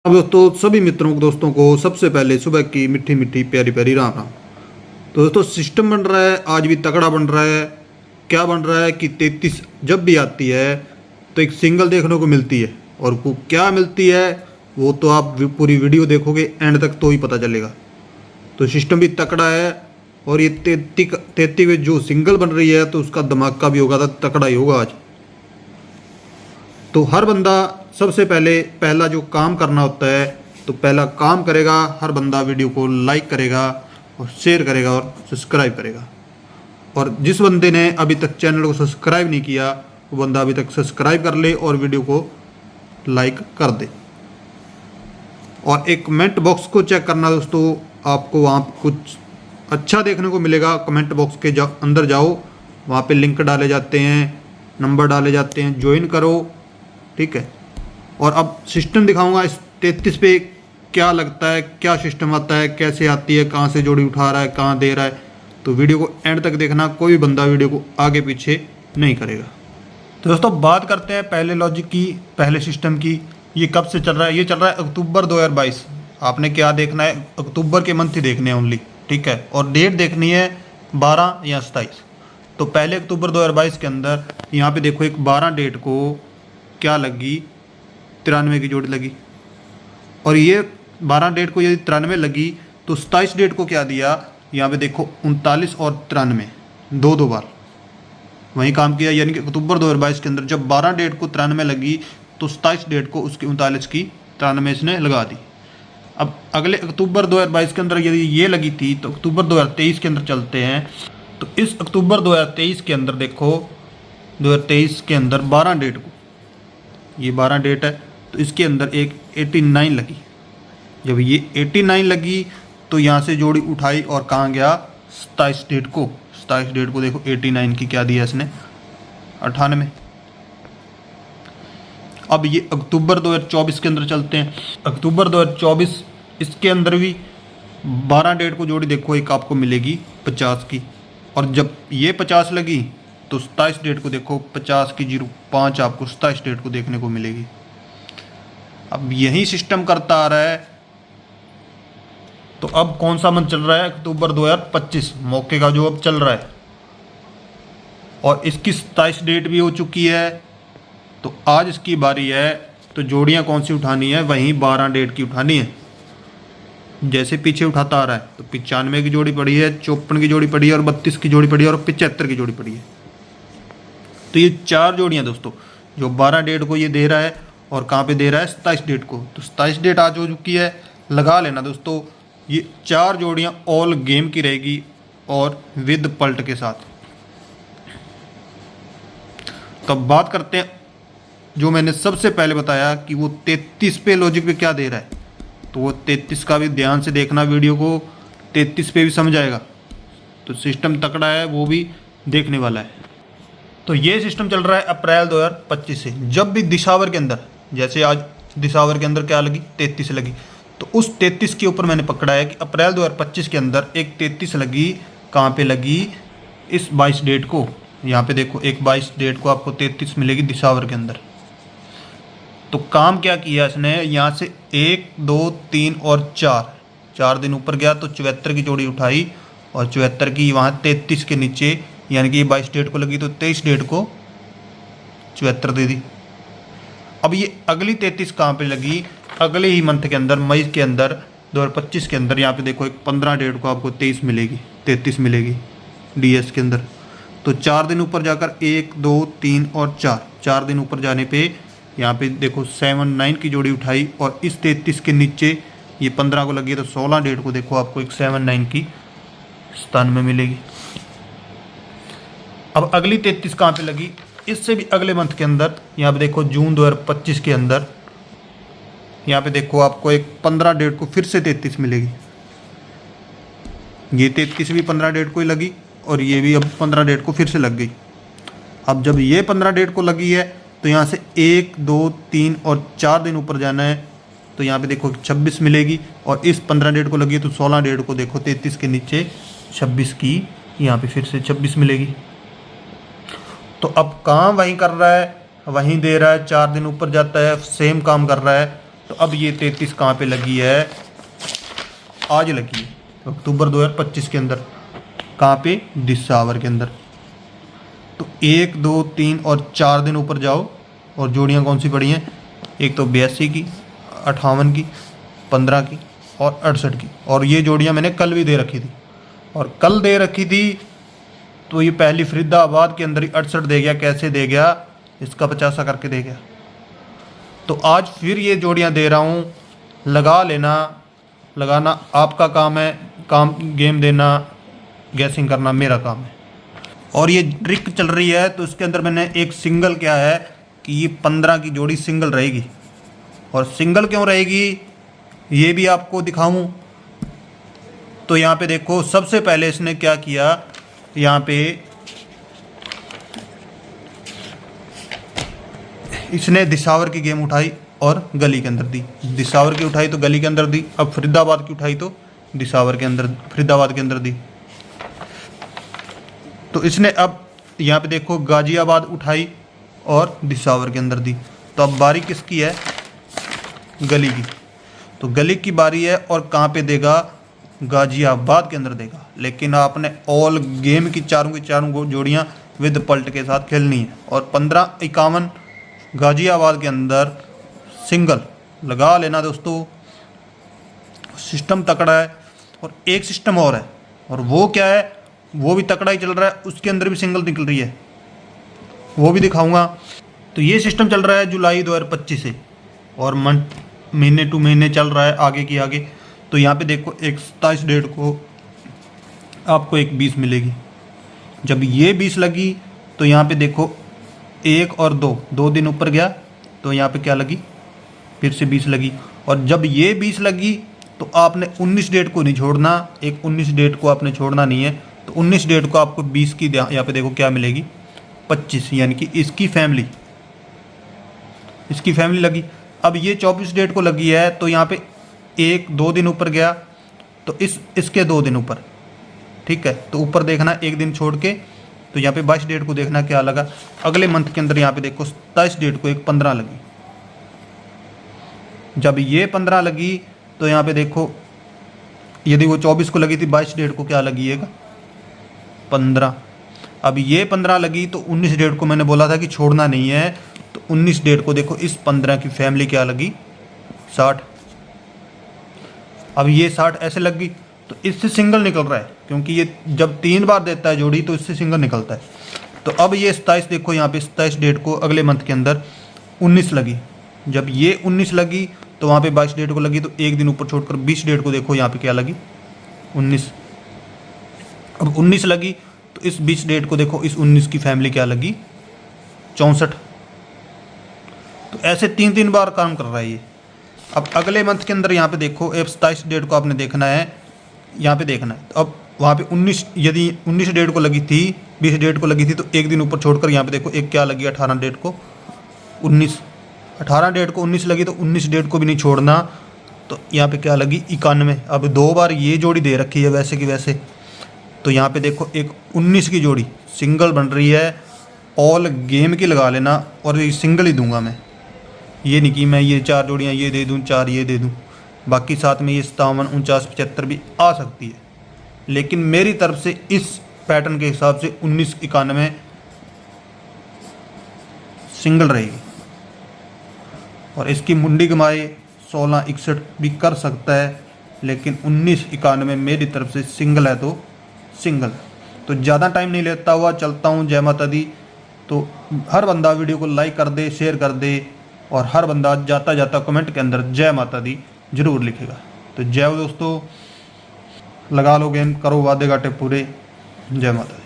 अब दोस्तों सभी मित्रों को दोस्तों को सबसे पहले सुबह की मीठी मीठी प्यारी प्यारी राम राम। तो दोस्तों सिस्टम बन रहा है, आज भी तगड़ा बन रहा है। क्या बन रहा है कि 33 जब भी आती है तो एक सिंगल देखने को मिलती है, और वो क्या मिलती है वो तो आप पूरी वीडियो देखोगे एंड तक तो ही पता चलेगा। तो सिस्टम भी तगड़ा है, और ये 33 में जो सिंगल बन रही है तो उसका धमाका भी होगा, तो तगड़ा ही होगा आज। तो हर बंदा सबसे पहला जो काम करना होता है, तो पहला काम करेगा हर बंदा वीडियो को लाइक करेगा और शेयर करेगा और सब्सक्राइब करेगा। और जिस बंदे ने अभी तक चैनल को सब्सक्राइब नहीं किया वो बंदा अभी तक सब्सक्राइब कर ले और वीडियो को लाइक कर दे। और एक कमेंट बॉक्स को चेक करना दोस्तों, आपको वहाँ कुछ अच्छा देखने को मिलेगा। कमेंट बॉक्स के अंदर जाओ, वहाँ पे लिंक डाले जाते हैं, नंबर डाले जाते हैं, ज्वाइन करो, ठीक है। और अब सिस्टम दिखाऊंगा इस 33 पे क्या लगता है, क्या सिस्टम आता है, कैसे आती है, कहाँ से जोड़ी उठा रहा है, कहाँ दे रहा है। तो वीडियो को एंड तक देखना, कोई भी बंदा वीडियो को आगे पीछे नहीं करेगा। तो दोस्तों बात करते हैं पहले लॉजिक की, पहले सिस्टम की। ये कब से चल रहा है? ये चल रहा है अक्टूबर 2022। आपने क्या देखना है, अक्टूबर के मंथ ही देखने हैं ओनली, ठीक है। और डेट देखनी है 12 या 27। तो पहले अक्टूबर 2022 के अंदर यहाँ पे देखो एक 12 डेट को क्या लगी, 93 की जोड़ी लगी। और ये 12 डेट को यदि 93 लगी तो 27 डेट को क्या दिया, यहाँ पे देखो 39 और 93 दो बार वही काम किया। यानी कि अक्टूबर 2022 के अंदर जब 12 डेट को 93 लगी तो 27 डेट को उसकी 39 की 93 इसने लगा दी। अब अगले अक्टूबर 2022 के अंदर यदि ये लगी थी तो अक्टूबर 2023 के अंदर चलते हैं। तो इस अक्टूबर 2023 के अंदर देखो, 2023 के अंदर 12 डेट को, ये 12 डेट है, तो इसके अंदर एक 89 लगी। जब ये 89 लगी तो यहाँ से जोड़ी उठाई और कहाँ गया, 27 डेट को। 27 डेट को देखो 89 की क्या दिया इसने, 98। अब ये अक्टूबर 2024 के अंदर चलते हैं। अक्टूबर 2024 इसके अंदर भी 12 डेट को जोड़ी देखो एक आपको मिलेगी 50 की। और जब ये 50 लगी तो 27 डेट को देखो 50 की 05 आपको 27 डेट को देखने को मिलेगी। अब यही सिस्टम करता आ रहा है। तो अब कौन सा मंथ चल रहा है, अक्टूबर 2025 मौके का जो अब चल रहा है, और इसकी 27 डेट भी हो चुकी है। तो आज इसकी बारी है। तो जोड़ियां कौन सी उठानी है, वहीं 12 डेट की उठानी है। जैसे पीछे उठाता आ रहा है तो 95 की जोड़ी पड़ी है, 54 की जोड़ी पड़ी है, और 32 की जोड़ी पड़ी है, और 75 की जोड़ी पड़ी है। तो ये 4 जोड़ियां दोस्तों जो 12 डेट को ये दे रहा है, और कहाँ पे दे रहा है, 27 डेट को। तो 27 डेट आज हो चुकी है, लगा लेना दोस्तों। ये 4 जोड़ियां ऑल गेम की रहेगी और विद पल्ट के साथ। तब बात करते हैं जो मैंने सबसे पहले बताया कि वो 33 पे लॉजिक पे क्या दे रहा है। तो वो 33 का भी ध्यान से देखना वीडियो को, 33 पे भी समझ आएगा। तो सिस्टम तकड़ा है, वो भी देखने वाला है। तो ये सिस्टम चल रहा है अप्रैल 2025 से। जब भी दिशावर के अंदर, जैसे आज दिशावर के अंदर क्या लगी, 33 लगी, तो उस 33 के ऊपर मैंने पकड़ा है कि अप्रैल 2025 के अंदर एक 33 लगी। कहाँ पे लगी, इस 22 डेट को। यहाँ पे देखो एक 22 डेट को आपको 33 मिलेगी दिशावर के अंदर। तो काम क्या किया इसने, यहाँ से 1 2 3 और 4 दिन ऊपर गया तो 74 की जोड़ी उठाई, और 74 की वहाँ 33 के नीचे, यानी कि ये 22 डेट को लगी तो 23 डेट को 74 दे दी। अब ये अगली 33 कहाँ पे लगी, अगले ही मंथ के अंदर, मई के अंदर 2025 के अंदर। यहाँ पे देखो एक 15 डेट को आपको 33 मिलेगी डीएस के अंदर। तो 4 दिन ऊपर जाकर 1 2 3 और 4 दिन ऊपर जाने पे यहाँ पे देखो 79 की जोड़ी उठाई, और इस 33 के नीचे ये 15 को लगी तो 16 डेट को देखो आपको एक 79 की 97 मिलेगी। अब अगली 33 कहाँ पे लगी, इससे भी अगले मंथ के अंदर। यहाँ पे देखो जून 2025 के अंदर, यहाँ पे देखो आपको एक 15 डेट को फिर से 33 मिलेगी। ये 33 भी 15 डेट को ही लगी, और ये भी अब 15 डेट को फिर से लग गई। अब जब ये 15 डेट को लगी है तो यहाँ से 1 2 3 और 4 दिन ऊपर जाना है। तो यहाँ पे देखो 26 मिलेगी, और इस 15 डेट को लगी तो 16 डेट को देखो 33 के नीचे 26 की, यहाँ पे फिर से 26 मिलेगी। तो अब काम वहीं कर रहा है, वहीं दे रहा है, 4 दिन ऊपर जाता है, सेम काम कर रहा है। तो अब ये 33 कहाँ पे लगी है, आज लगी है अक्टूबर 2025 के अंदर। कहाँ पे, दिसावर के अंदर। तो 1 2 3 और 4 दिन ऊपर जाओ और जोड़ियाँ कौन सी पड़ी हैं, एक तो 82 की, 58 की, 15 की और 68 की। और ये जोड़ियाँ मैंने कल भी दे रखी थी, और कल दे रखी थी तो ये पहली फरीदाबाद के अंदर ही 68 दे गया। कैसे दे गया, इसका 50 करके दे गया। तो आज फिर ये जोड़ियाँ दे रहा हूँ, लगा लेना। लगाना आपका काम है, काम गेम देना, गैसिंग करना मेरा काम है। और ये ट्रिक चल रही है तो इसके अंदर मैंने एक सिंगल क्या है कि ये 15 की जोड़ी सिंगल रहेगी। और सिंगल क्यों रहेगी ये भी आपको दिखाऊं। तो यहाँ पे देखो, सबसे पहले इसने क्या किया, यहाँ पे इसने दिसावर की गेम उठाई और गली के अंदर दी। दिसावर की उठाई तो गली के अंदर दी। अब फरीदाबाद की उठाई तो दिसावर के अंदर, फरीदाबाद के अंदर दी। तो इसने अब यहाँ पे देखो गाजियाबाद उठाई और दिसावर के अंदर दी। तो अब बारी किसकी है, गली की। तो गली की बारी है और कहाँ पे देगा, गाजियाबाद के अंदर देगा। लेकिन आपने ऑल गेम की चारों जोड़ियाँ विद पल्ट के साथ खेलनी है। और 15-51 गाजियाबाद के अंदर सिंगल लगा लेना दोस्तों। सिस्टम तकड़ा है। और एक सिस्टम और है, और वो क्या है, वो भी तकड़ा ही चल रहा है, उसके अंदर भी सिंगल निकल रही है, वो भी दिखाऊंगा। तो ये सिस्टम चल रहा है जुलाई 2025 से, और महीने टू महीने चल रहा है आगे की आगे। तो यहाँ पे देखो 27 डेट को आपको एक 20 मिलेगी। जब ये 20 लगी तो यहाँ पे देखो 1 और 2 दिन ऊपर गया तो यहाँ पे क्या लगी, फिर से 20 लगी। और जब ये 20 लगी तो आपने 19 डेट को नहीं छोड़ना, एक 19 डेट को आपने छोड़ना नहीं है। तो 19 डेट को आपको 20 की यहाँ पे देखो क्या मिलेगी, 25, यानी कि इसकी फैमिली लगी। अब ये 24 डेट को लगी है तो यहाँ पे 1-2 दिन ऊपर गया तो इसके 2 दिन ऊपर, ठीक है। तो ऊपर देखना 1 दिन छोड़ के, तो यहाँ पे 22 डेट को देखना क्या लगा अगले मंथ के अंदर। यहाँ पे देखो 27 डेट को एक 15 लगी। जब ये 15 लगी तो यहाँ पे देखो, यदि वो 24 को लगी थी, 22 डेट को क्या लगी है, 15। अब ये 15 लगी तो 19 डेट को मैंने बोला था कि छोड़ना नहीं है। तो 19 डेट को देखो इस 15 की फैमिली क्या लगी, 60। अब ये 60 ऐसे लग गई तो इससे सिंगल निकल रहा है, क्योंकि ये जब 3 बार देता है जोड़ी तो इससे सिंगल निकलता है। तो अब ये 27 देखो, यहाँ पे 27 डेट को अगले मंथ के अंदर 19 लगी। जब ये 19 लगी तो वहाँ पे 22 डेट को लगी, तो 1 दिन ऊपर छोड़कर 20 डेट को देखो यहाँ पे क्या लगी, 19। अब 19 लगी तो इस 20 डेट को देखो, इस 19 की फैमिली क्या लगी, 64। तो ऐसे 3 बार काम कर रहा है ये। अब अगले मंथ के अंदर यहाँ पे देखो, 27 डेट को आपने देखना है, यहाँ पे देखना है। तो अब वहाँ पे 19, यदि 19 डेट को लगी थी, 20 डेट को लगी थी, तो 1 दिन ऊपर छोड़कर यहाँ पे देखो एक क्या लगी, 18 डेट को 19। 18 डेट को 19 लगी तो 19 डेट को भी नहीं छोड़ना, तो यहाँ पे क्या लगी, 91। अब 2 बार ये जोड़ी दे रखी है वैसे की वैसे। तो यहाँ पे देखो एक 19 की जोड़ी सिंगल बन रही है, ऑल गेम की लगा लेना। और ये सिंगल ही दूंगा मैं, ये नहीं कि मैं ये 4 जोड़ियाँ ये दे दूँ, 4 ये दे दूँ। बाकी साथ में ये 57, 49, 75 भी आ सकती है, लेकिन मेरी तरफ से इस पैटर्न के हिसाब से 19, 91 सिंगल रहेगी। और इसकी मुंडी कमाई 16, 61 भी कर सकता है, लेकिन 19, 91 मेरी तरफ से सिंगल है तो सिंगल। तो ज़्यादा टाइम नहीं लेता हुआ चलता हूँ। जय माता दी। तो हर बंदा वीडियो को लाइक कर दे, शेयर कर दे, और हर बंदा जाता जाता कमेंट के अंदर जय माता दी जरूर लिखेगा। तो जय दोस्तों, लगा लो गेम, करो वादे घाटे पूरे। जय माता दी।